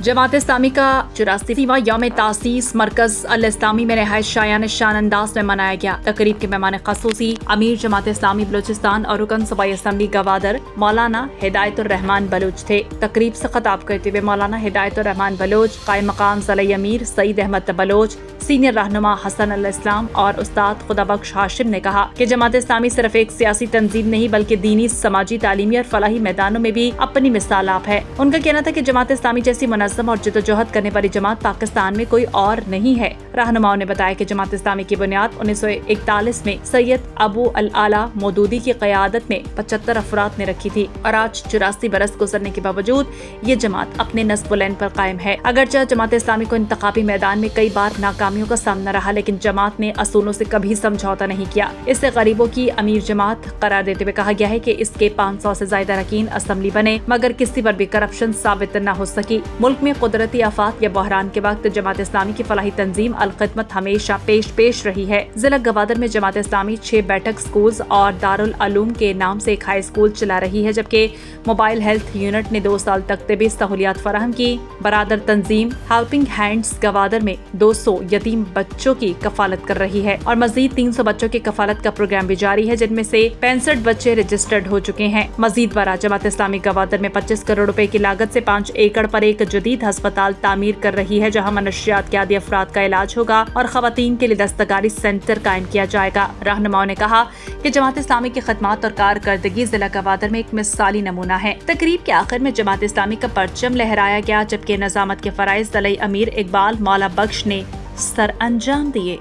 जमात इस्लामी का 84वां यौम तासीस मरकज अल इस्लामी में नहायत शायान शान अंदाज में मनाया गया। तकरीब के मेहमान खसूसी अमीर जमात इस्लामी बलूचिस्तान और रुकन सूबाई असम्बली गवादर मौलाना हिदायतुर रहमान बलूच थे। तकरीब से खिताब करते हुए मौलाना हिदायतुर रहमान बलूच, कायम मकाम ज़िला अमीर सईद अहमद बलूच, सीनियर रहनुमा हसन अल इस्लाम और उस्ताद खुदाबख्श हाशिम ने कहा कि जमात इस्लामी सिर्फ एक सियासी तंजीम नहीं बल्कि दीनी, समाजी, तालीमी और फलाही मैदानों में भी अपनी मिसाल आप है। उनका कहना था कि जमात इस्लामी जैसी मुनज़्ज़म और जद्दोजहद करने वाली जमात पाकिस्तान में कोई और नहीं है। रहनुमाओं ने बताया कि जमात इस्लामी की बुनियाद 1941 में सैयद अबू अल आला मौदूदी की क़यादत में 75 अफराद ने रखी थी और आज 84 बरस गुजरने के बावजूद ये जमात अपने नस्ब-ओ-लैन पर कायम है। अगरचे जमात इस्लामी को इंतखाबी मैदान में कई बार नाकामियों का सामना रहा, लेकिन जमात ने असूलों से कभी समझौता नहीं किया। इससे गरीबों की अमीर जमात करार देते हुए कहा गया है कि इसके 500 से ज्यादा अरकान असम्बली बने मगर किसी पर भी करप्शन साबित न हो सकी। मुल्क में कुदरती आफात या बहरान के वक्त जमात इस्लामी की फलाही तंजीम अल खिदमत हमेशा पेश रही है। जिला गवादर में जमात इस्लामी 6 बैठक स्कूल्स और दारुल अलूम के नाम से एक हाई स्कूल चला रही है, जबकि मोबाइल हेल्थ यूनिट ने 2 साल तक तिबी सहूलियात फराहम की। बरादर तंजीम हेल्पिंग हैंड्स गवादर में 200 यतीम बच्चों की कफालत कर रही है और मजीद 300 बच्चों की कफालत का प्रोग्राम भी जारी है, जिनमें से 65 बच्चे रजिस्टर्ड हो चुके हैं। मजीद बरा जमात इस्लामी गवादर में 25 करोड़ रुपए की लागत से 5 एकड़ पर एक जदीद अस्पताल तामीर कर रही है, जहां मनशियात के आदि अफराद का इलाज होगा और खवातीन के लिए दस्तकारी सेंटर कायम किया जाएगा। रहनुमाओं ने कहा कि जमात इस्लामी की खदमात और कारकर्दगी जिला गवादर में एक मिसाली नमूना है। तकरीब के आखिर में जमात इस्लामी का परचम लहराया गया, जबकि नजामत के फराइज ज़िला अमीर इकबाल मौला बख्श ने सर अंजाम दिए।